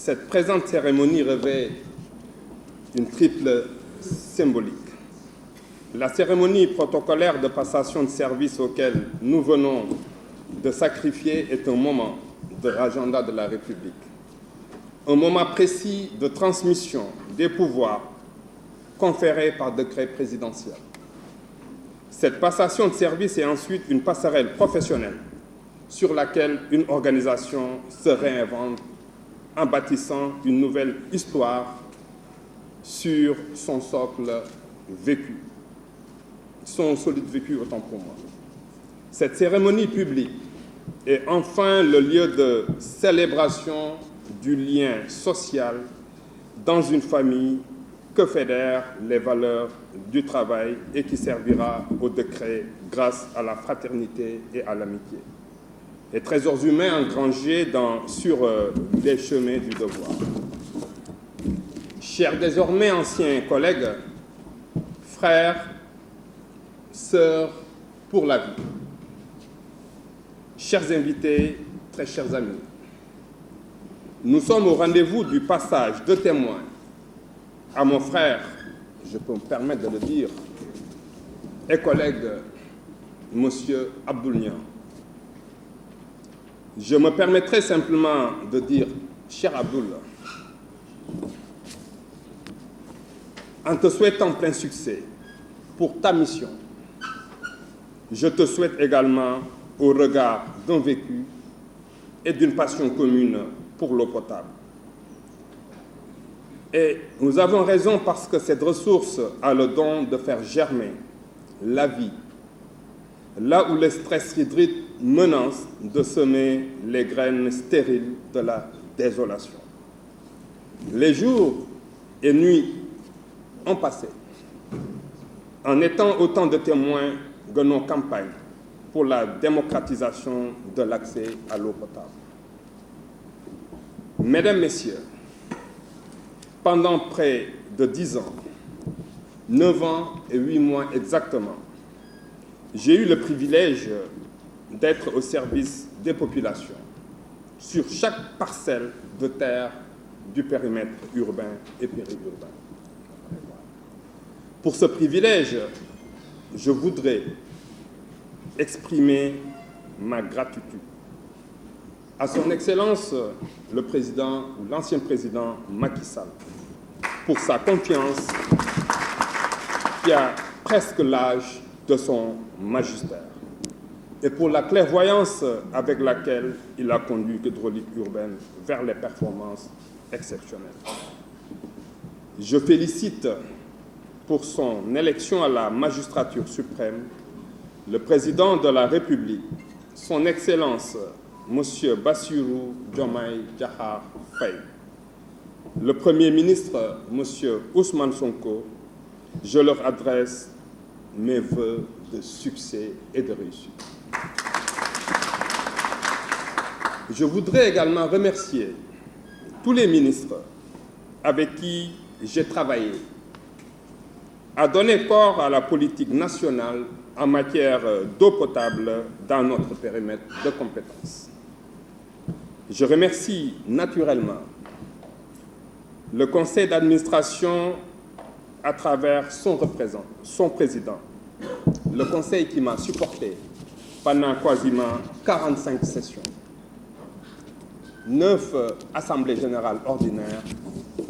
Cette présente cérémonie revêt une triple symbolique. La cérémonie protocolaire de passation de service auquel nous venons de sacrifier est un moment de l'agenda de la République, un moment précis de transmission des pouvoirs conférés par décret présidentiel. Cette passation de service est ensuite une passerelle professionnelle sur laquelle une organisation se réinvente en bâtissant une nouvelle histoire sur son socle vécu, son solide vécu autant pour moi. Cette cérémonie publique est enfin le lieu de célébration du lien social dans une famille que fédèrent les valeurs du travail et qui servira au décret grâce à la fraternité et à l'amitié. Les trésors humains engrangés sur les chemins du devoir. Chers désormais anciens collègues, frères, sœurs pour la vie, chers invités, très chers amis, nous sommes au rendez-vous du passage de témoins à mon frère, je peux me permettre de le dire, et collègue, M. Abdoul Niang. Je me permettrai simplement de dire, cher Abdoul, en te souhaitant plein succès pour ta mission, je te souhaite également, au regard d'un vécu et d'une passion commune pour l'eau potable. Et nous avons raison parce que cette ressource a le don de faire germer la vie, là où le stress hydrique menace de semer les graines stériles de la désolation. Les jours et nuits ont passé, en étant autant de témoins de nos campagnes pour la démocratisation de l'accès à l'eau potable. Mesdames, Messieurs, pendant près de 10 ans, 9 ans et 8 mois exactement, j'ai eu le privilège d'être au service des populations sur chaque parcelle de terre du périmètre urbain et périurbain. Pour ce privilège, je voudrais exprimer ma gratitude à son Excellence le président ou l'ancien président Macky Sall pour sa confiance qui a presque l'âge de son magistère et pour la clairvoyance avec laquelle il a conduit l'hydraulique urbaine vers les performances exceptionnelles. Je félicite pour son élection à la magistrature suprême le président de la République, son Excellence M. Bassirou Diomaye Diakhar Faye, le Premier ministre M. Ousmane Sonko. Je leur adresse mes vœux de succès et de réussite. Je voudrais également remercier tous les ministres avec qui j'ai travaillé à donner corps à la politique nationale en matière d'eau potable dans notre périmètre de compétences. Je remercie naturellement le conseil d'administration à travers son président, le conseil qui m'a supporté pendant quasiment 45 sessions, 9 assemblées générales ordinaires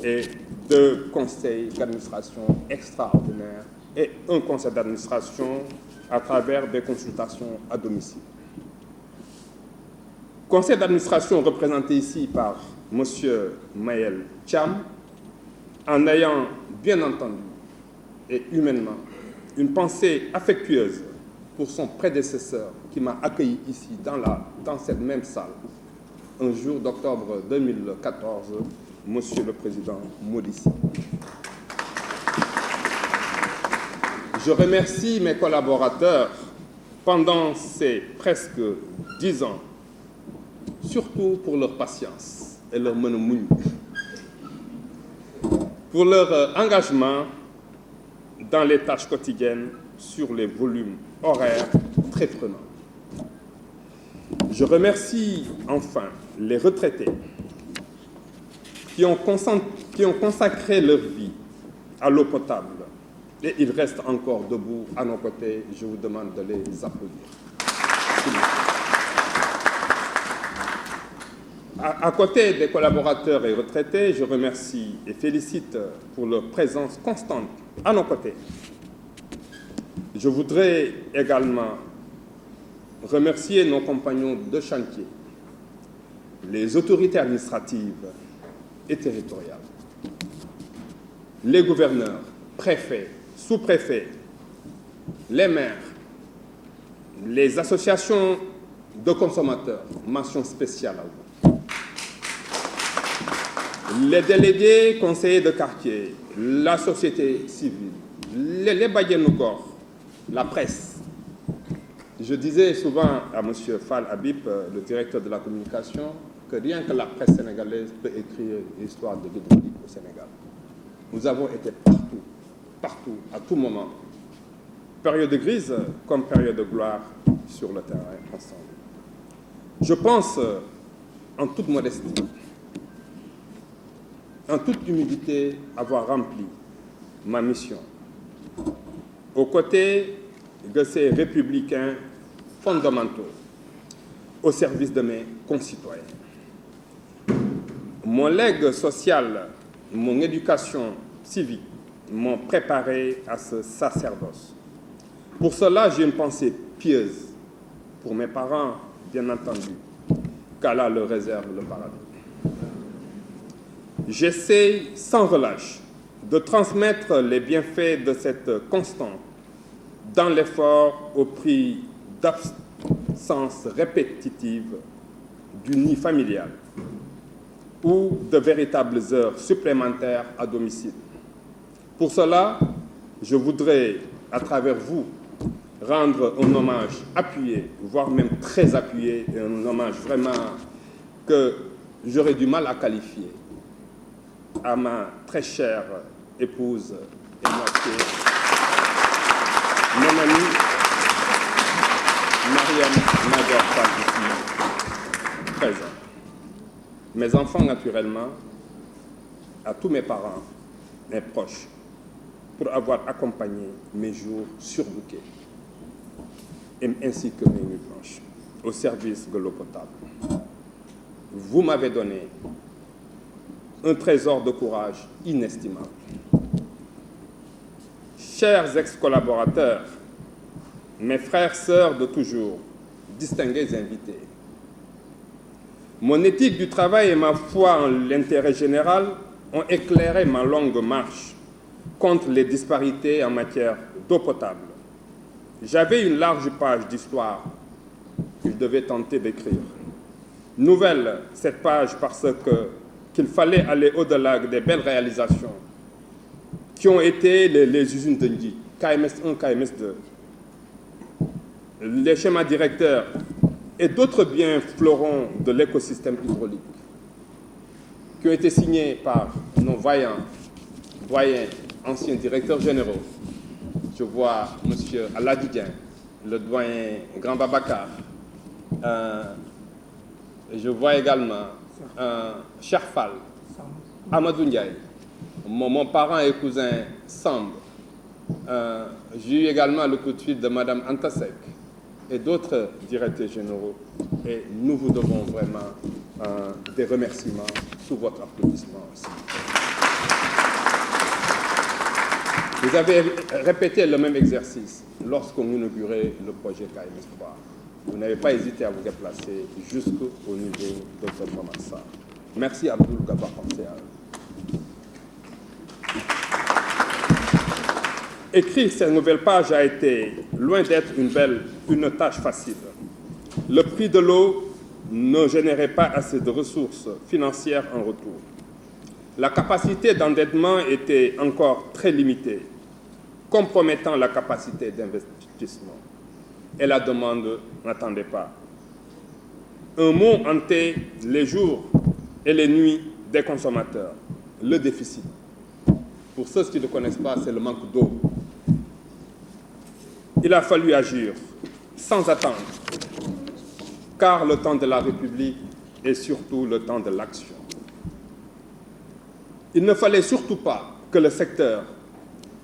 et 2 conseils d'administration extraordinaires et un conseil d'administration à travers des consultations à domicile. Conseil d'administration représenté ici par M. Maël Thiam, en ayant bien entendu et humainement une pensée affectueuse pour son prédécesseur qui m'a accueilli ici dans cette même salle un jour d'octobre 2014, Monsieur le Président Modissi. Je remercie mes collaborateurs pendant ces presque 10 ans, surtout pour leur patience et leur menemuñ, pour leur engagement dans les tâches quotidiennes sur les volumes horaires très prenants. Je remercie enfin les retraités qui ont consacré leur vie à l'eau potable. Et ils restent encore debout à nos côtés. Je vous demande de les applaudir. À côté des collaborateurs et retraités, je remercie et félicite pour leur présence constante à nos côtés. Je voudrais également remercier nos compagnons de chantier, les autorités administratives et territoriales, les gouverneurs, préfets, sous-préfets, les maires, les associations de consommateurs, mention spéciale à vous, les délégués conseillers de quartier, la société civile, les Bayenogor, la presse. Je disais souvent à M. Fall Habib, le directeur de la communication, que rien que la presse sénégalaise peut écrire l'histoire de l'hydraulique au Sénégal. Nous avons été partout, à tout moment, période grise comme période de gloire sur le terrain ensemble. Je pense, en toute modestie, en toute humilité, avoir rempli ma mission aux côtés de ces républicains fondamentaux au service de mes concitoyens. Mon legs social, mon éducation civique m'ont préparé à ce sacerdoce. Pour cela, j'ai une pensée pieuse pour mes parents, bien entendu, qu'Allah leur réserve le paradis. J'essaie sans relâche de transmettre les bienfaits de cette constante dans l'effort au prix d'absence répétitive du nid familial ou de véritables heures supplémentaires à domicile. Pour cela, je voudrais, à travers vous, rendre un hommage appuyé, voire même très appuyé, et un hommage vraiment que j'aurais du mal à qualifier, à ma très chère épouse et moitié, mon amie Mariam Nador Fall, présent. Mes enfants, naturellement, à tous mes parents, mes proches, pour avoir accompagné mes jours surbookés, ainsi que mes nuits blanches, au service de l'eau potable. Vous m'avez donné un trésor de courage inestimable. Chers ex-collaborateurs, mes frères, sœurs de toujours, distingués invités, mon éthique du travail et ma foi en l'intérêt général ont éclairé ma longue marche contre les disparités en matière d'eau potable. J'avais une large page d'histoire que je devais tenter d'écrire. Nouvelle, cette page, parce qu'il fallait aller au-delà des belles réalisations qui ont été les usines de Ndi, KMS 1, KMS 2, les schémas directeurs et d'autres biens fleurons de l'écosystème hydraulique qui ont été signés par nos vaillants, doyens, anciens directeurs généraux. Je vois M. Aladidien, le doyen Grand Babacar. Je vois également Cherfal, Amadou Ndiaye, mon parent et cousin Samb. J'ai eu également le coup de fil de Mme Antasek et d'autres directeurs généraux. Et nous vous devons vraiment des remerciements sous votre applaudissement aussi. Vous avez répété le même exercice lorsqu'on inaugurait le projet KMS3. Vous n'avez pas hésité à vous déplacer jusqu'au niveau de Dr Mamassa. Merci Abdoul Gaba Panséal. Écrire cette nouvelle page a été, loin d'être une tâche facile. Le prix de l'eau ne générait pas assez de ressources financières en retour. La capacité d'endettement était encore très limitée, compromettant la capacité d'investissement. Et la demande n'attendait pas. Un mot hantait les jours et les nuits des consommateurs, le déficit. Pour ceux qui ne connaissent pas, c'est le manque d'eau. Il a fallu agir sans attendre, car le temps de la République est surtout le temps de l'action. Il ne fallait surtout pas que le secteur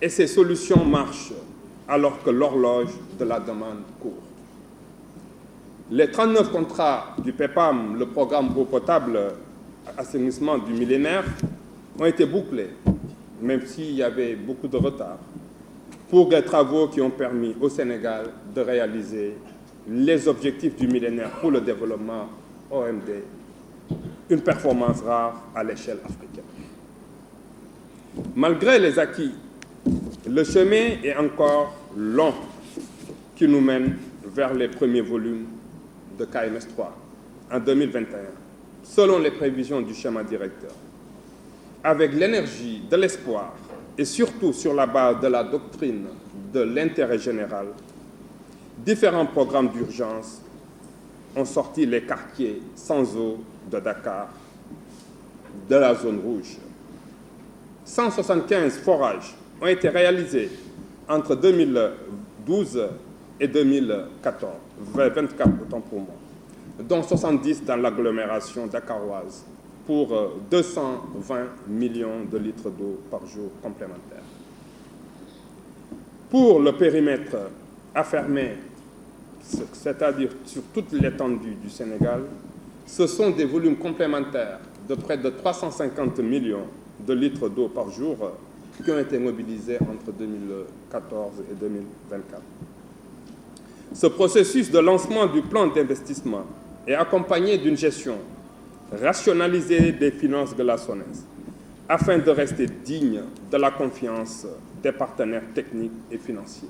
et ses solutions marchent alors que l'horloge de la demande court. Les 39 contrats du PEPAM, le programme eau potable assainissement du millénaire, ont été bouclés, même s'il y avait beaucoup de retard, pour des travaux qui ont permis au Sénégal de réaliser les objectifs du millénaire pour le développement OMD, une performance rare à l'échelle africaine. Malgré les acquis, le chemin est encore long qui nous mène vers les premiers volumes de KMS 3 en 2021, selon les prévisions du schéma directeur. Avec l'énergie, de l'espoir et surtout sur la base de la doctrine de l'intérêt général, différents programmes d'urgence ont sorti les quartiers sans eau de Dakar de la zone rouge. 175 forages ont été réalisés entre 2012 et 2024, autant pour moi, dont 70 dans l'agglomération dakaroise pour 220 millions de litres d'eau par jour complémentaire. Pour le périmètre affermé, c'est-à-dire sur toute l'étendue du Sénégal, ce sont des volumes complémentaires de près de 350 millions de litres d'eau par jour qui ont été mobilisés entre 2014 et 2024. Ce processus de lancement du plan d'investissement est accompagné d'une gestion rationalisée des finances de la SONES afin de rester digne de la confiance des partenaires techniques et financiers.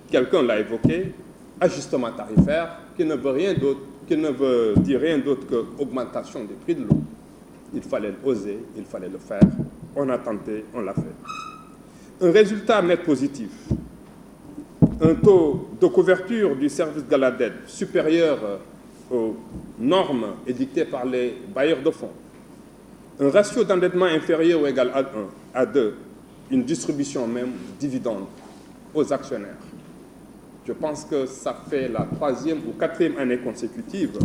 Quelqu'un l'a évoqué, ajustement tarifaire qui ne veut dire rien d'autre qu'augmentation des prix de l'eau. Il fallait oser, il fallait le faire. On a tenté, on l'a fait. Un résultat net positif. Un taux de couverture du service de la dette supérieur aux normes édictées par les bailleurs de fonds. Un ratio d'endettement inférieur ou égal à 1, à 2. Une distribution même dividende aux actionnaire. Je pense que ça fait la 3e ou 4e année consécutive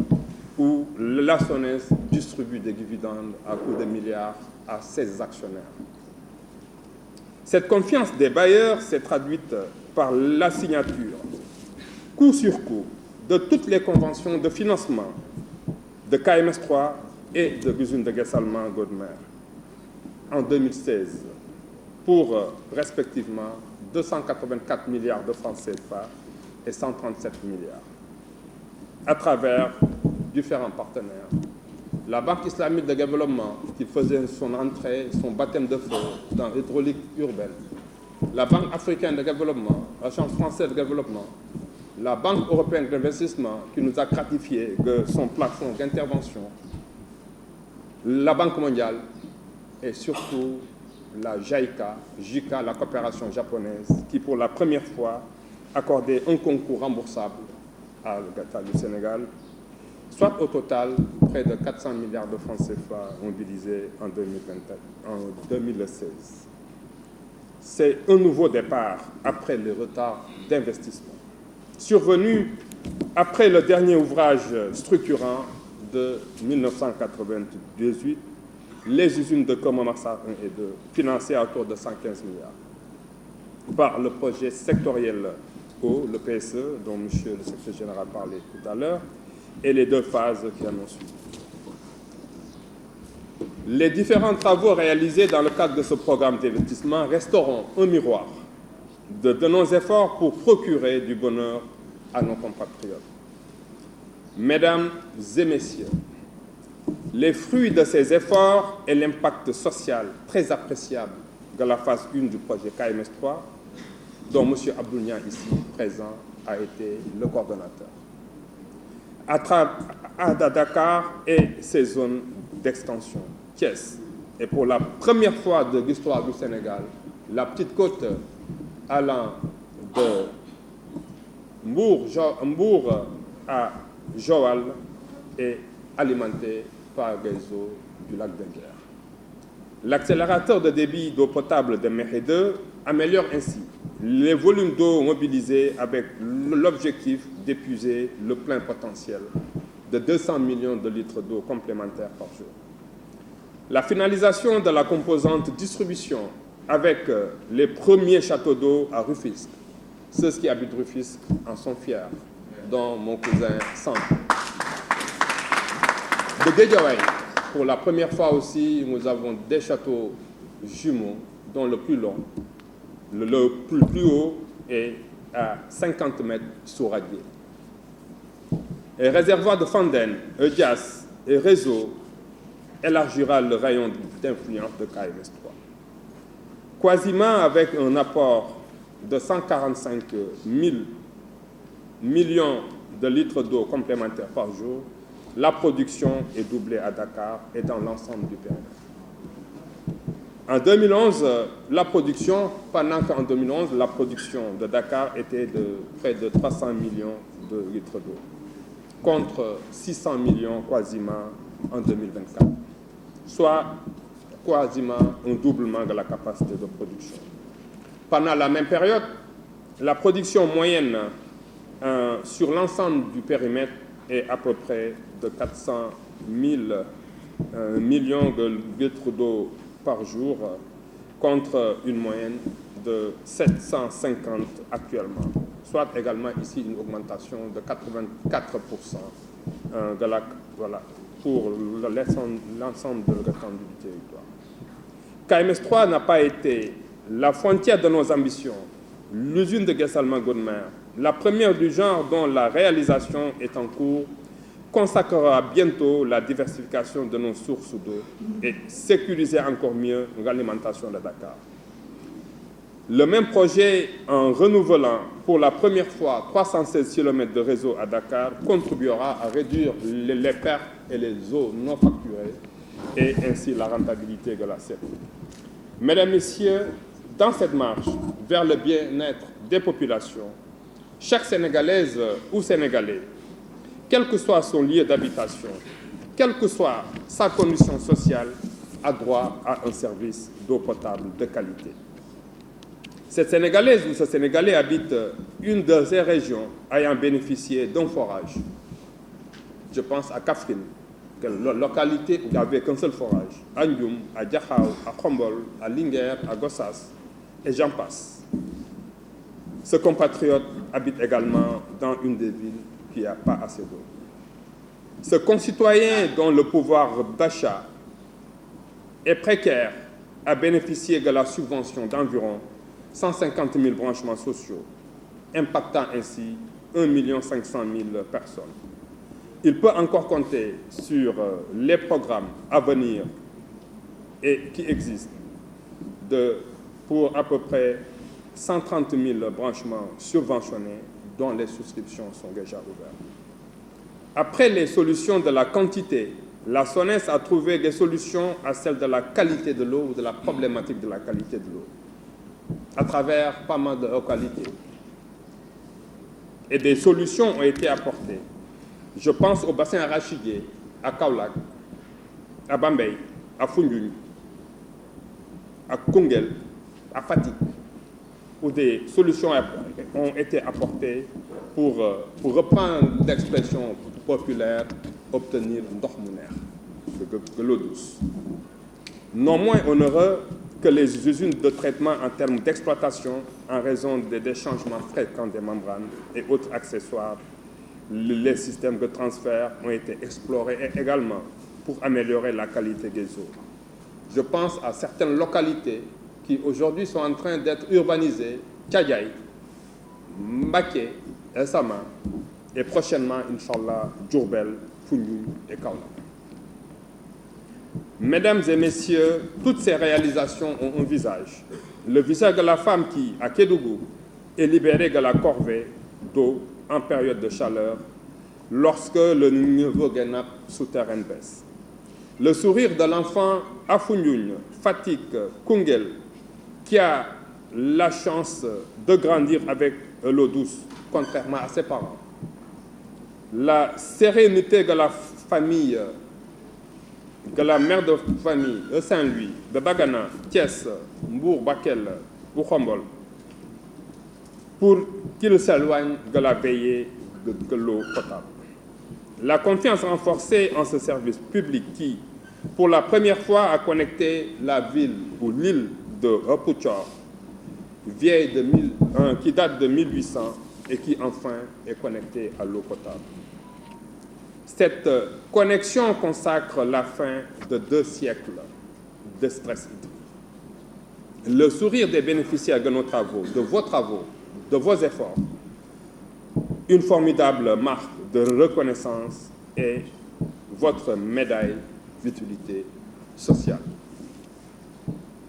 où la SONES distribue des dividendes à coups de milliards à ses actionnaires. Cette confiance des bailleurs s'est traduite par la signature, coup sur coup, de toutes les conventions de financement de KMS 3 et de l'usine de Guessalman Godmer en 2016 pour respectivement 284 milliards de francs CFA et 137 milliards à travers différents partenaires. La Banque islamique de développement qui faisait son entrée, son baptême de feu dans l'hydraulique urbaine, la Banque africaine de développement, l'Agence française de développement, la Banque européenne d'investissement qui nous a gratifié de son plafond d'intervention, la Banque mondiale et surtout la JICA, la coopération japonaise, qui pour la première fois accordait un concours remboursable à l'État du Sénégal, soit au total près de 400 milliards de francs CFA mobilisés en 2016. C'est un nouveau départ après le retard d'investissement, survenu après le dernier ouvrage structurant de 1998, les usines de Komamassa 1 et 2, financées à hauteur de 115 milliards, par le projet sectoriel eau, le PSE, dont M. le secrétaire général parlait tout à l'heure, et les 2 phases qui en ont suivi. Les différents travaux réalisés dans le cadre de ce programme d'investissement resteront un miroir de nos efforts pour procurer du bonheur à nos compatriotes. Mesdames et messieurs, les fruits de ces efforts et l'impact social très appréciable de la phase 1 du projet KMS 3, dont M. Abdounian, ici présent, a été le coordonnateur. À Dakar et ses zones d'extension, Thiès, et pour la première fois de l'histoire du Sénégal, la petite côte allant de Mbour à Joal est alimentée par les eaux du lac de Guerre. L'accélérateur de débit d'eau potable de Mekhe 2 améliore ainsi les volumes d'eau mobilisés avec l'objectif d'épuiser le plein potentiel de 200 millions de litres d'eau complémentaire par jour. La finalisation de la composante distribution avec les premiers châteaux d'eau à Rufisque. Ceux qui habitent Rufisque en sont fiers, dont mon cousin Sandro. De Guédiawaye, pour la première fois aussi, nous avons des châteaux jumeaux, dont le plus long, le plus haut est à 50 mètres sous radier. Et réservoir de Fandène, Eudias et Réseau élargira le rayon d'influence de KMS 3. Quasiment avec un apport de 145 000 millions de litres d'eau complémentaires par jour, la production est doublée à Dakar et dans l'ensemble du périmètre. En 2011, pendant qu'en 2011, la production de Dakar était de près de 300 millions de litres d'eau, contre 600 millions quasiment en 2024, soit quasiment un doublement de la capacité de production. Pendant la même période, la production moyenne sur l'ensemble du périmètre est à peu près de 400 000 millions de litres d'eau par jour, contre une moyenne de 750 actuellement, soit également ici une augmentation de 84% pour l'ensemble de l'étendue du territoire. KMS 3 n'a pas été la frontière de nos ambitions. L'usine de Guessalma-Godmer, la première du genre dont la réalisation est en cours, consacrera bientôt la diversification de nos sources d'eau et sécuriser encore mieux l'alimentation de Dakar. Le même projet, en renouvelant pour la première fois 316 km de réseau à Dakar, contribuera à réduire les pertes et les eaux non facturées et ainsi la rentabilité de la CEP. Mesdames, Messieurs, dans cette marche vers le bien-être des populations, chaque Sénégalaise ou Sénégalais, quel que soit son lieu d'habitation, quelle que soit sa condition sociale, a droit à un service d'eau potable de qualité. Cette Sénégalaise ou ce Sénégalais habite une de ces régions ayant bénéficié d'un forage. Je pense à Kaffrine, la localité où il n'y avait qu'un seul forage, à Ndioum, à Diakhao, à Khombol, à Linguère, à Gossas, et j'en passe. Ce compatriote habite également dans une des villes qui n'a pas assez d'eau. Ce concitoyen dont le pouvoir d'achat est précaire a bénéficié de la subvention d'environ 150 000 branchements sociaux, impactant ainsi 1 500 000 personnes. Il peut encore compter sur les programmes à venir et qui existent pour à peu près 130 000 branchements subventionnés dont les souscriptions sont déjà ouvertes. Après les solutions de la quantité, la SONES a trouvé des solutions à celle de la qualité de l'eau ou de la problématique de la qualité de l'eau à travers pas mal de localités. Et des solutions ont été apportées. Je pense au bassin arachidier, à Kaolack, à Bambey, à Foundiougne, à Koungheul, à Fatick, où des solutions ont été apportées pour reprendre l'expression populaire, obtenir de l'eau douce. Non moins onéreux que les usines de traitement en termes d'exploitation en raison des changements fréquents des membranes et autres accessoires. Les systèmes de transfert ont été explorés et également pour améliorer la qualité des eaux. Je pense à certaines localités qui aujourd'hui sont en train d'être urbanisées, Tchadjaï, Mbaké, El Sama, et prochainement, Inch'Allah, Djourbel, Foundiougne et Kaolack. Mesdames et messieurs, toutes ces réalisations ont un visage. Le visage de la femme qui, à Kédougou, est libérée de la corvée d'eau en période de chaleur lorsque le niveau des nappes souterraines baisse. Le sourire de l'enfant à Foundiougne, Fatick, Koungheul, qui a la chance de grandir avec l'eau douce, contrairement à ses parents. La sérénité de la famille, de la mère de famille de Saint-Louis, de Bagana, Thiès, Mbour, Bakel ou Khombol, pour qu'il s'éloigne de la veillée de l'eau potable. La confiance renforcée en ce service public qui, pour la première fois à connecter la ville ou l'île de Rapouchor, qui date de 1800 et qui enfin est connectée à l'eau potable. Cette connexion consacre la fin de 2 siècles de stress hydrique. Le sourire des bénéficiaires de nos travaux, de vos efforts, une formidable marque de reconnaissance et votre médaille d'utilité sociale.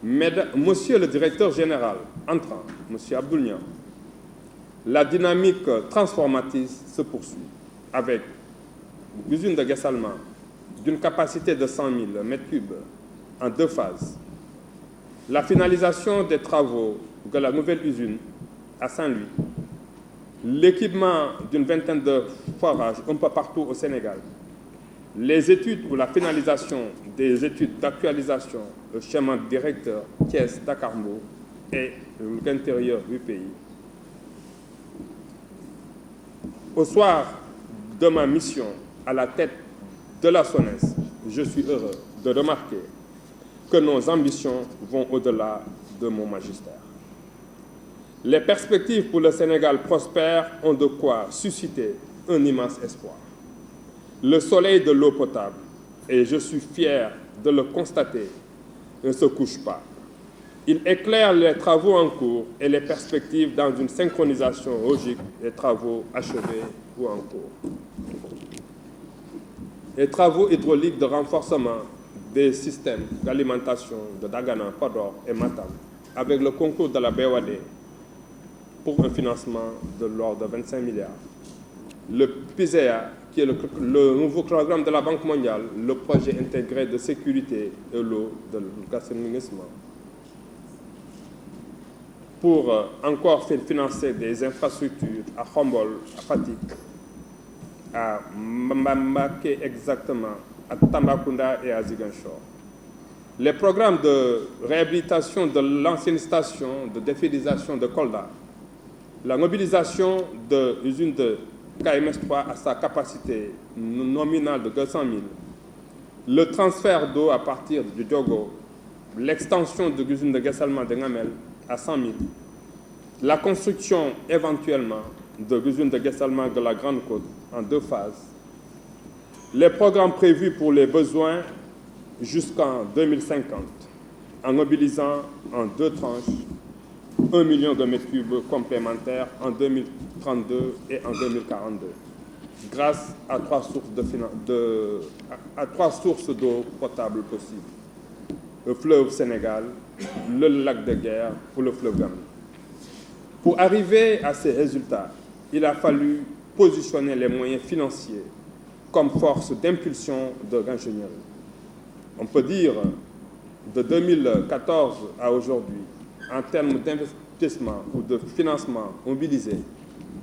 Monsieur le directeur général entrant, Monsieur Abdoul, la dynamique transformatrice se poursuit avec l'usine de Guessalma d'une capacité de 100 000 m3 en 2 phases. La finalisation des travaux de la nouvelle usine à Saint-Louis, l'équipement d'une vingtaine de forages un peu partout au Sénégal, les études ou la finalisation des études d'actualisation, le schéma directeur Thiès, Dakar-Mbour et l'intérieur du pays. Au soir de ma mission à la tête de la SONES, je suis heureux de remarquer que nos ambitions vont au-delà de mon magistère. Les perspectives pour le Sénégal prospère ont de quoi susciter un immense espoir. Le soleil de l'eau potable, et je suis fier de le constater, ne se couche pas. Il éclaire les travaux en cours et les perspectives dans une synchronisation logique des travaux achevés ou en cours. Les travaux hydrauliques de renforcement des systèmes d'alimentation de Dagana, Podor et Matam, avec le concours de la BOAD, pour un financement de l'ordre de 25 milliards. Le PISEA, qui est le nouveau programme de la Banque mondiale, le projet intégré de sécurité de l'eau, de l'assainissement, pour encore financer des infrastructures à Khombol, à Fatick, à Mbacké exactement, à Tambacounda et à Ziguinchor. Les programmes de réhabilitation de l'ancienne station de défilisation de Kolda, la mobilisation de l'usine de KMS3 à sa capacité nominale de 200 000, le transfert d'eau à partir du Diogo, l'extension de l'usine de Guessalma de Ngamel à 100 000, la construction éventuellement de l'usine de Guessalma de la Grande Côte en 2 phases, les programmes prévus pour les besoins jusqu'en 2050, en mobilisant en 2 tranches 1 million de mètres cubes complémentaires en 2032 et en 2042, grâce à 3 sources d'eau potable possibles: le fleuve Sénégal, le lac de Guerre ou le fleuve Gambie. Pour arriver à ces résultats, il a fallu positionner les moyens financiers comme force d'impulsion de l'ingénierie. On peut dire, de 2014 à aujourd'hui, en termes d'investissement ou de financement mobilisé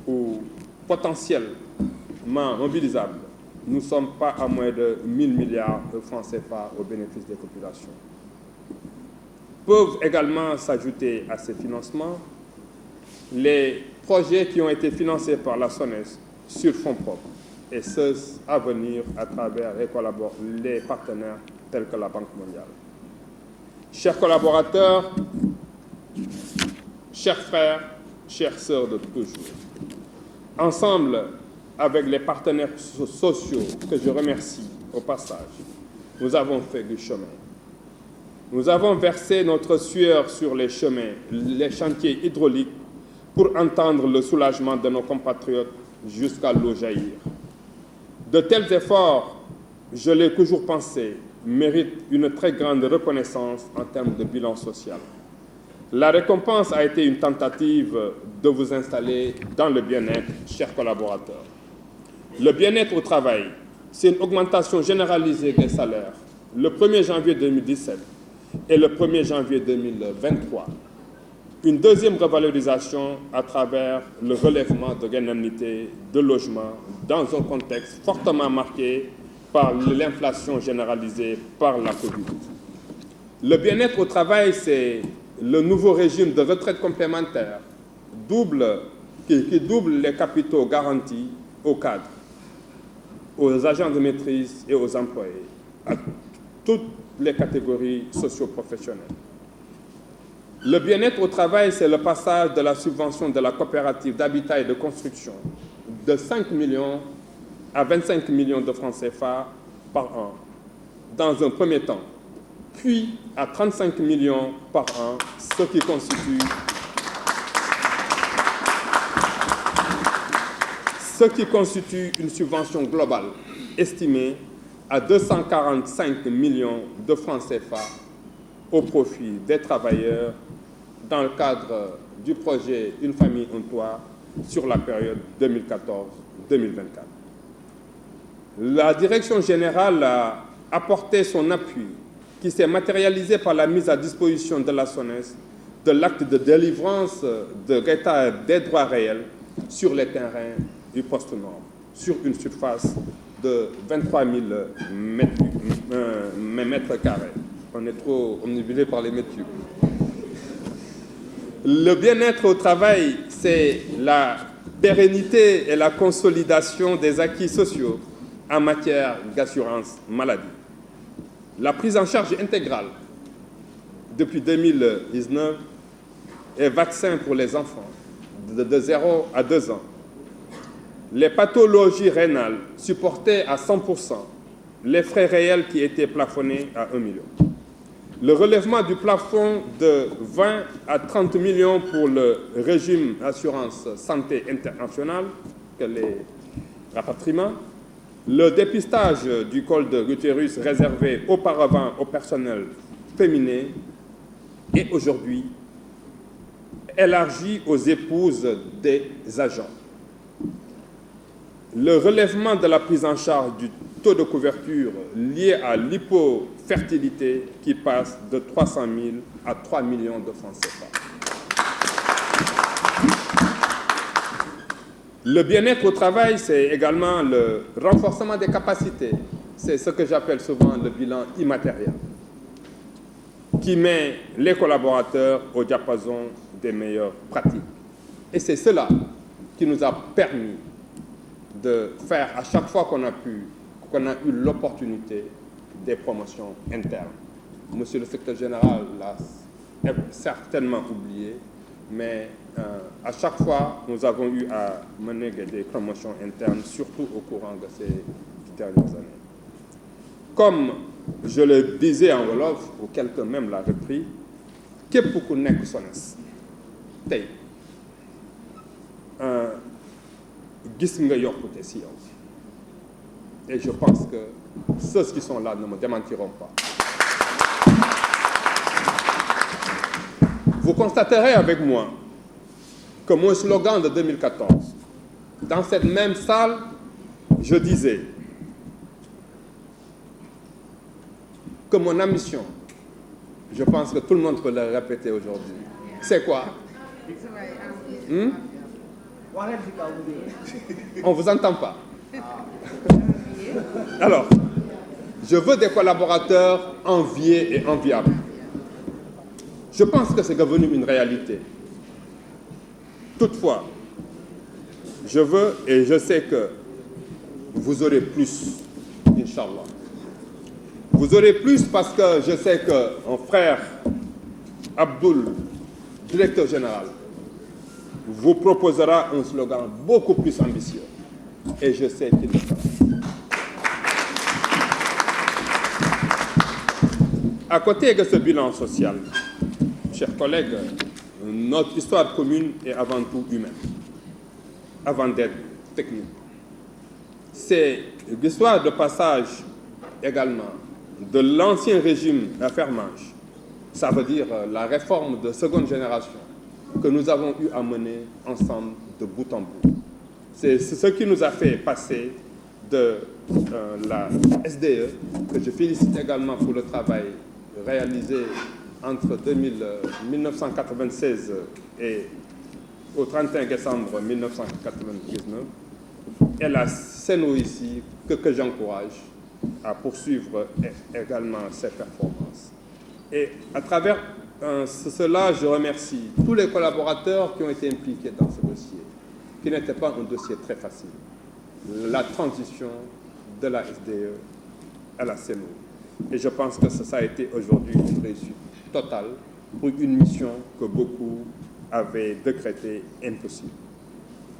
ou potentiellement mobilisable, nous ne sommes pas à moins de 1 000 milliards de francs CFA au bénéfice des populations. Peuvent également s'ajouter à ces financements les projets qui ont été financés par la SONES sur fonds propres et ceux à venir à travers les partenaires tels que la Banque mondiale. Chers collaborateurs, chers frères, chères sœurs de toujours, ensemble avec les partenaires sociaux que je remercie au passage, nous avons fait du chemin. Nous avons versé notre sueur sur les chemins, les chantiers hydrauliques pour entendre le soulagement de nos compatriotes jusqu'à l'eau jaillir. De tels efforts, je l'ai toujours pensé, méritent une très grande reconnaissance en termes de bilan social. La récompense a été une tentative de vous installer dans le bien-être, chers collaborateurs. Le bien-être au travail, c'est une augmentation généralisée des salaires le 1er janvier 2017 et le 1er janvier 2023. Une deuxième revalorisation à travers le relèvement de l'indemnité de logement dans un contexte fortement marqué par l'inflation généralisée par la Covid. Le bien-être au travail, c'est le nouveau régime de retraite complémentaire qui double les capitaux garantis aux cadres, aux agents de maîtrise et aux employés, toutes les catégories socio-professionnelles. Le bien-être au travail, c'est le passage de la subvention de la coopérative d'habitat et de construction de 5 millions à 25 millions de francs CFA par an, dans un premier temps, puis à 35 millions par an, ce qui constitue une subvention globale estimée à 245 millions de francs CFA au profit des travailleurs dans le cadre du projet Une famille, un toit sur la période 2014-2024. La Direction générale a apporté son appui qui s'est matérialisé par la mise à disposition de la SONES de l'acte de délivrance de l'état des droits réels sur les terrains du poste Nord, sur une surface de 23 000 mètres carrés. On est trop omnibulé par les mètres cubes. Le bien-être au travail, c'est la pérennité et la consolidation des acquis sociaux en matière d'assurance maladie. La prise en charge intégrale depuis 2019 et vaccins pour les enfants de 0 à 2 ans. Les pathologies rénales supportaient à 100% les frais réels qui étaient plafonnés à 1 million. Le relèvement du plafond de 20 à 30 millions pour le régime assurance santé internationale, que les rapatriements, le dépistage du col de l'utérus réservé auparavant au personnel féminin est aujourd'hui élargi aux épouses des agents. Le relèvement de la prise en charge du taux de couverture lié à l'hypofertilité qui passe de 300 000 à 3 millions de francs CFA. Le bien-être au travail, c'est également le renforcement des capacités. C'est ce que j'appelle souvent le bilan immatériel, qui met les collaborateurs au diapason des meilleures pratiques. Et c'est cela qui nous a permis de faire, à chaque fois qu'on a eu l'opportunité, des promotions internes. Monsieur le secrétaire général l'a certainement oublié, mais à chaque fois, nous avons eu à mener des promotions internes, surtout au courant de ces dernières années. Comme je le disais en wolof, ou quelqu'un même l'a repris, képp ku nekk SONES tey gis nga yokkute si yow. Et je pense que ceux qui sont là ne me démentiront pas. Vous constaterez avec moi que mon slogan de 2014, dans cette même salle, je disais que mon ambition, je pense que tout le monde peut le répéter aujourd'hui, c'est quoi? On ne vous entend pas. Alors, je veux des collaborateurs enviés et enviables. Je pense que c'est devenu une réalité. Toutefois, je veux et je sais que vous aurez plus, Inch'Allah. Vous aurez plus parce que je sais que mon frère Abdoul, directeur général, vous proposera un slogan beaucoup plus ambitieux. Et je sais qu'il le fera. À côté de ce bilan social, chers collègues, notre histoire commune est avant tout humaine, avant d'être technique. C'est l'histoire de passage également de l'ancien régime d'affermage, ça veut dire la réforme de seconde génération que nous avons eu à mener ensemble de bout en bout. C'est ce qui nous a fait passer de la SDE, que je félicite également pour le travail réalisé entre 1996 et au 31 décembre 1999, et la CNOIC que j'encourage à poursuivre également ses performances. Et à travers cela, je remercie tous les collaborateurs qui ont été impliqués dans ce dossier, qui n'était pas un dossier très facile. La transition de la SDE à la CNO. Et je pense que ça a été aujourd'hui une réussite totale pour une mission que beaucoup avaient décrétée impossible.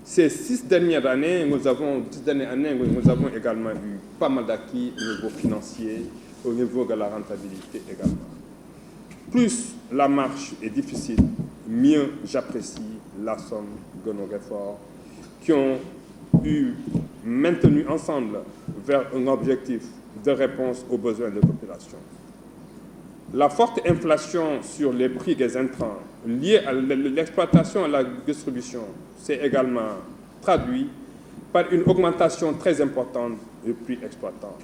Ces 6 dernières années, nous avons également eu pas mal d'acquis au niveau financier, au niveau de la rentabilité également. Plus la marche est difficile, mieux j'apprécie la somme de nos efforts qui ont maintenu ensemble vers un objectif de réponse aux besoins des populations. La forte inflation sur les prix des intrants liés à l'exploitation et à la distribution s'est également traduit par une augmentation très importante du prix exploitant.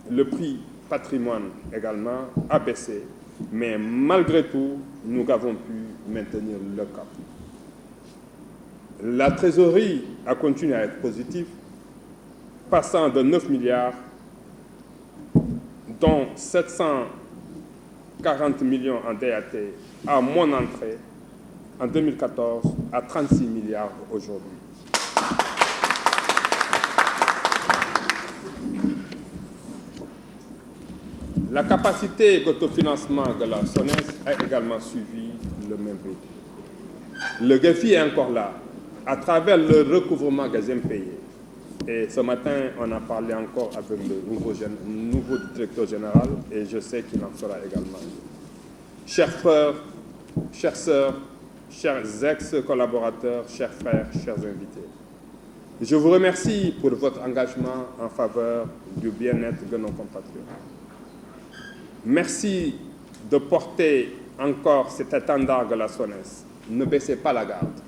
Le prix patrimoine également a baissé, mais malgré tout, nous avons pu maintenir le cap. La trésorerie a continué à être positive, passant de 9 milliards, dont 740 millions en DAT à mon entrée en 2014 à 36 milliards aujourd'hui. La capacité d'autofinancement de la SONES a également suivi le même rythme. Le défi est encore là, à travers le recouvrement des impayés. Et ce matin, on a parlé encore avec le nouveau directeur général et je sais qu'il en fera également. Chers frères, chères sœurs, chers ex-collaborateurs, chers frères, chers invités, je vous remercie pour votre engagement en faveur du bien-être de nos compatriotes. Merci de porter encore cet étendard de la SONES. Ne baissez pas la garde.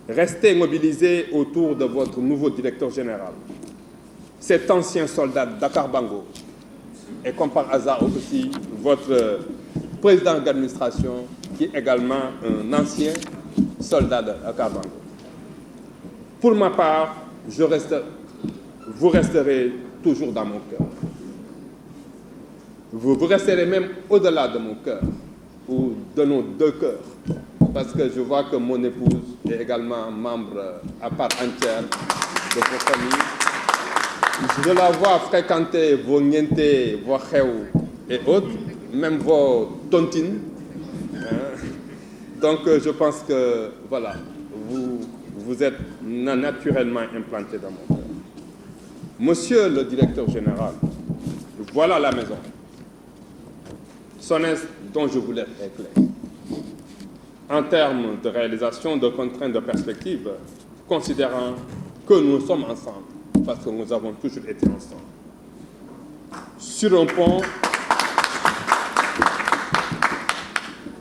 Restez mobilisés autour de votre nouveau directeur général, cet ancien soldat Dakar Bango, et comme par hasard aussi votre président d'administration, qui est également un ancien soldat de Dakar Bango. Pour ma part, vous resterez toujours dans mon cœur. Vous resterez même au-delà de mon cœur, ou de nos 2 cœurs, parce que je vois que mon épouse est également membre à part entière de vos familles. Je la vois fréquenter vos nientés, vos xew et autres, même vos tontines. Donc je pense que voilà, vous êtes naturellement implanté dans mon cœur. Monsieur le directeur général, voilà la maison. SONES dont je voulais être clair. En termes de réalisation, de contraintes, de perspectives, considérant que nous sommes ensemble, parce que nous avons toujours été ensemble. Sur un pont,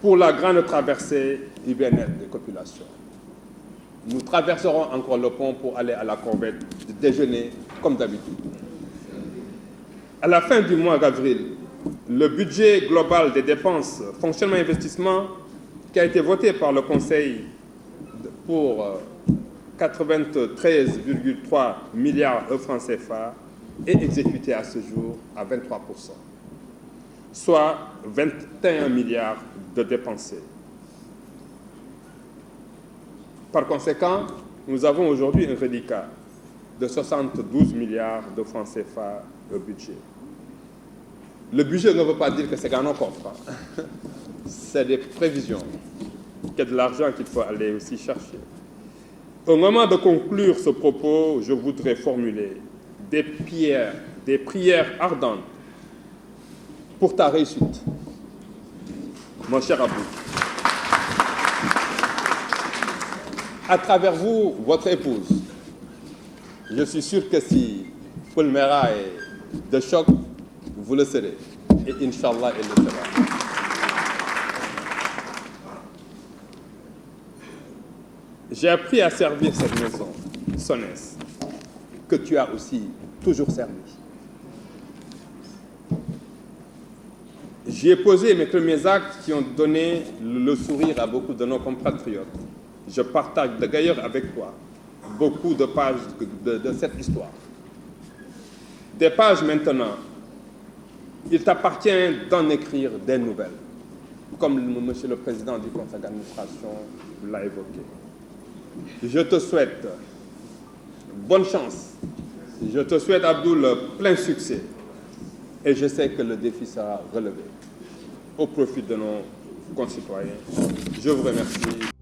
pour la grande traversée du bien-être des populations. Nous traverserons encore le pont pour aller à la corvette de déjeuner, comme d'habitude. À la fin du mois d'avril, le budget global des dépenses, fonctionnement et investissement, qui a été voté par le Conseil pour 93,3 milliards de francs CFA, est exécuté à ce jour à 23%, soit 21 milliards de dépensés. Par conséquent, nous avons aujourd'hui un reliquat de 72 milliards de francs CFA de budget. Le budget ne veut pas dire que c'est dans nos coffres. C'est des prévisions, qu'il y a de l'argent qu'il faut aller aussi chercher. Au moment de conclure ce propos, je voudrais formuler des prières ardentes pour ta réussite, mon cher Abou. À travers vous, votre épouse, je suis sûr que si Paul Mera est de choc, vous le serez. Et Inch'Allah, il le sera. J'ai appris à servir cette maison, SONES, que tu as aussi toujours servi. J'y ai posé mes premiers actes qui ont donné le sourire à beaucoup de nos compatriotes. Je partage d'ailleurs avec toi beaucoup de pages de cette histoire. Des pages maintenant, il t'appartient d'en écrire des nouvelles, comme Monsieur le Président du Conseil d'administration l'a évoqué. Je te souhaite bonne chance. Je te souhaite, Abdoul, plein succès. Et je sais que le défi sera relevé au profit de nos concitoyens. Je vous remercie.